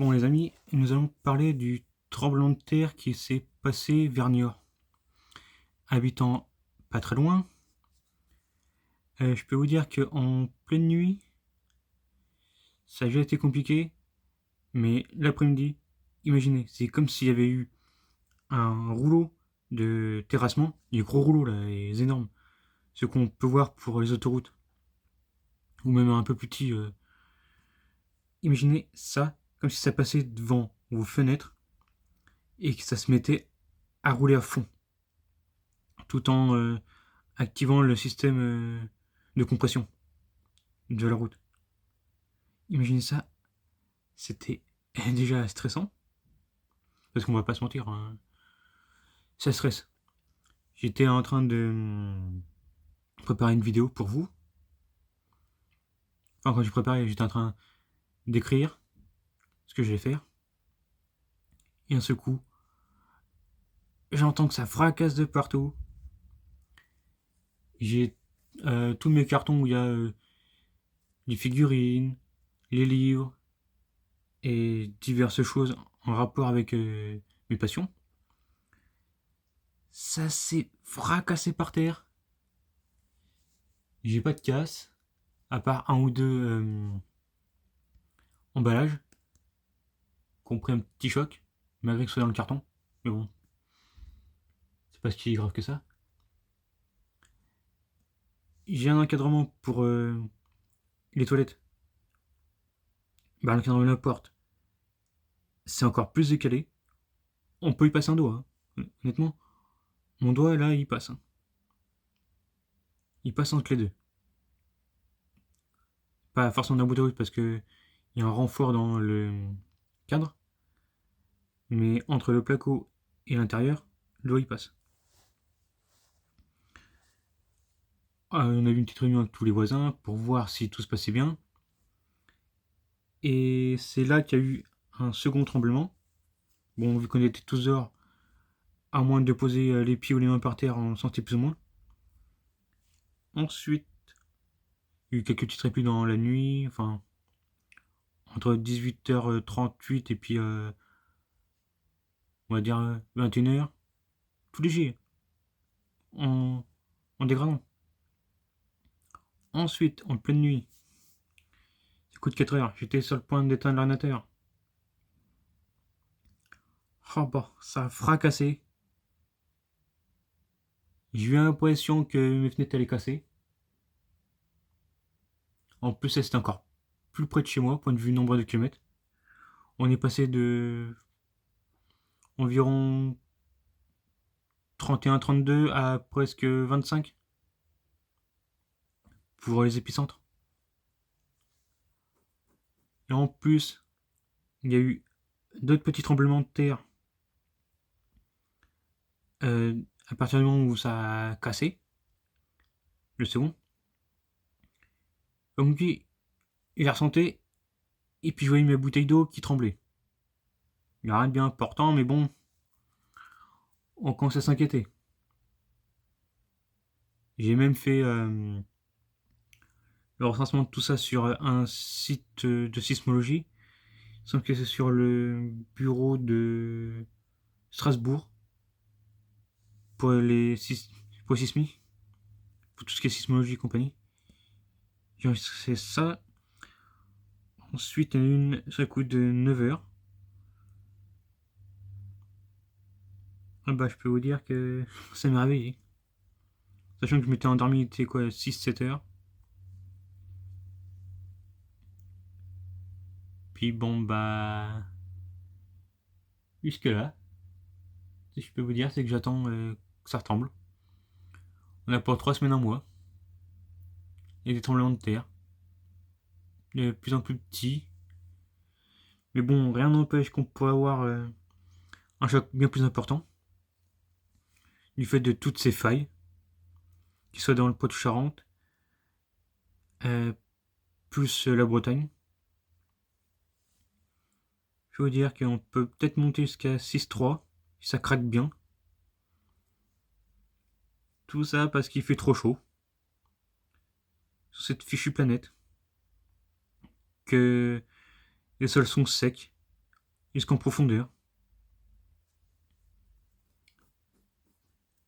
Bon les amis, nous allons parler du tremblement de terre qui s'est passé vers Niort. Habitant pas très loin, je peux vous dire qu'en pleine nuit, ça a déjà été compliqué, mais l'après-midi, imaginez, c'est comme s'il y avait eu un rouleau de terrassement, les gros rouleaux là, les énormes, ce qu'on peut voir pour les autoroutes, ou même un peu plus petit. Imaginez ça, comme si ça passait devant vos fenêtres et que ça se mettait à rouler à fond, tout en activant le système de compression de la route. Imaginez ça, c'était déjà stressant, parce qu'on va pas se mentir, hein, ça stresse. J'étais en train de préparer une vidéo pour vous. Enfin, quand j'ai préparé, j'étais en train d'écrire ce que je vais faire. Et d'un seul coup, j'entends que ça fracasse de partout. J'ai tous mes cartons où il y a les figurines, les livres et diverses choses en rapport avec mes passions. Ça s'est fracassé par terre. J'ai pas de casse, à part un ou deux emballages, qui ont pris un petit choc, malgré que ce soit dans le carton. Mais bon, c'est pas si grave que ça. J'ai un encadrement pour les toilettes. Bah, l'encadrement de la porte, c'est encore plus décalé. On peut y passer un doigt, hein. Honnêtement, mon doigt là, il passe, hein. Il passe entre les deux. Pas forcément d'un bout à l'autre parce que il y a un renfort dans le cadre, mais entre le placo et l'intérieur, le doigt il passe. On a eu une petite réunion avec tous les voisins pour voir si tout se passait bien. Et c'est là qu'il y a eu un second tremblement. Bon, vu qu'on était tous dehors, à moins de poser les pieds ou les mains par terre, on sentait plus ou moins. Ensuite, il y a eu quelques petites répits dans la nuit, enfin, entre 18h38 et puis, on va dire 21h. Tout léger, en, en dégradant. Ensuite, en pleine nuit, c'est coup de 4 heures, j'étais sur le point d'éteindre l'ordinateur. Oh bah, ça a fracassé. J'ai eu l'impression que mes fenêtres allaient casser. En plus, c'était encore plus près de chez moi, point de vue nombre de kilomètres. On est passé de environ 31-32 à presque 25 pour les épicentres. Et en plus, il y a eu d'autres petits tremblements de terre à partir du moment où ça a cassé, le second. Donc puis, j'ai ressenti, et puis je voyais mes bouteilles d'eau qui tremblaient. Il n'y a rien de bien important, mais bon, on commence à s'inquiéter. J'ai même fait le recensement de tout ça sur un site de sismologie. Il semble que c'est sur le bureau de Strasbourg pour pour les sismiques, pour tout ce qui est sismologie et compagnie. J'ai enregistré ça. Ensuite, il y en a une sur le coup de 9h. Ah bah, je peux vous dire que ça m'est réveillé. Sachant que je m'étais endormi, il quoi, 6-7 heures. Puis bon, bah. Jusque-là, si je peux vous dire, c'est que j'attends que ça retombe. On a pour 3 semaines, un mois. Il y a des tremblements de terre. De plus en plus petits. Mais bon, rien n'empêche qu'on pourrait avoir un choc bien plus important. Du fait de toutes ces failles. Qu'ils soient dans le Poitou-Charentes. Euh, plus la Bretagne. Je veux dire qu'on peut peut-être monter jusqu'à 6-3. Si ça craque bien. Tout ça parce qu'il fait trop chaud. Sur cette fichue planète. Que les sols sont secs. jusqu'en profondeur.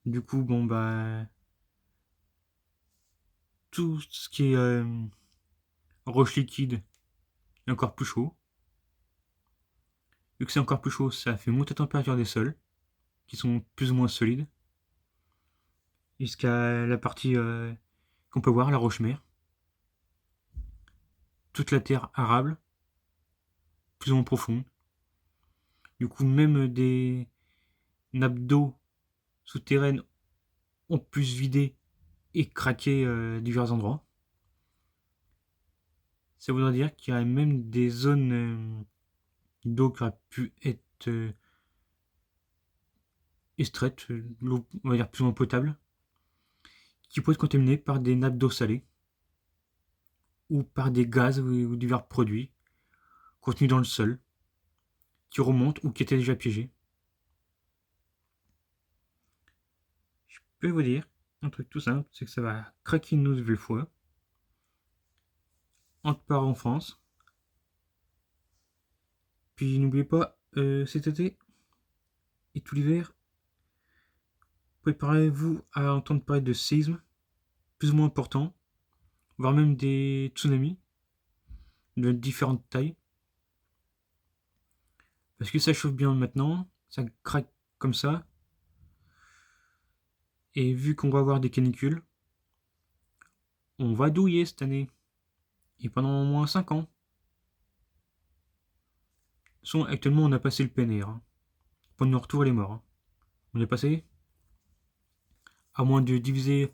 Du coup, bon bah tout ce qui est roche liquide est encore plus chaud. Vu que c'est encore plus chaud, ça fait monter la température des sols, qui sont plus ou moins solides, jusqu'à la partie qu'on peut voir, la roche-mère. Toute la terre arable, plus ou moins profonde. Du coup, même des nappes d'eau souterraines ont pu se vider et craquer divers endroits. Ça voudrait dire qu'il y a même des zones d'eau qui auraient pu être extraites, l'eau, on va dire plus ou moins potable, qui pourraient être contaminées par des nappes d'eau salée ou par des gaz ou divers produits contenus dans le sol qui remontent ou qui étaient déjà piégés. Je peux vous dire un truc tout simple, c'est que ça va craquer une nouvelle fois. On part en France. Puis n'oubliez pas, cet été et tout l'hiver, préparez-vous à entendre parler de séismes plus ou moins importants, voire même des tsunamis de différentes tailles. Parce que ça chauffe bien maintenant, ça craque comme ça. Et vu qu'on va avoir des canicules, on va douiller cette année. Et pendant au moins 5 ans. Actuellement, on a passé le PNR. Hein. Point de nos retour, elle est mort. Hein. On est passé. À moins de diviser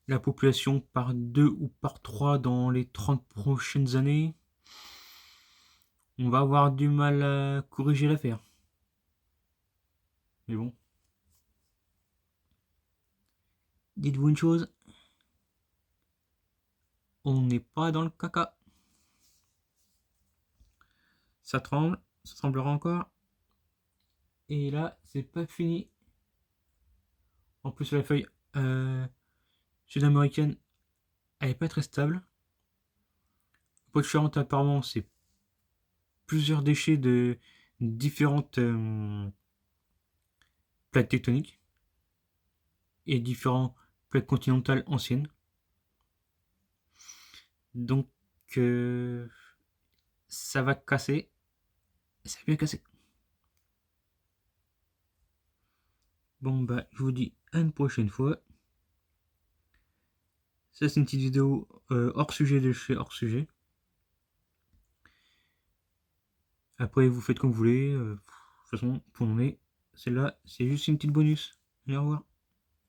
la population par 2 ou par 3 dans les 30 prochaines années, on va avoir du mal à corriger l'affaire. Mais bon. Dites-vous une chose, on n'est pas dans le caca. Ça tremble, ça tremblera encore. Et là, c'est pas fini. En plus, la feuille sud-américaine, elle est pas très stable. Pointe-Charentes, apparemment, c'est plusieurs déchets de différentes plaques tectoniques et différentes plaques continentales anciennes. Donc, ça va casser. Ça va bien casser. Bon, bah, je vous dis à une prochaine fois. Ça, c'est une petite vidéo hors sujet de chez hors sujet. Après, vous faites comme vous voulez. De toute façon, pour mon nez, celle-là, c'est juste une petite bonus. Allez, au revoir.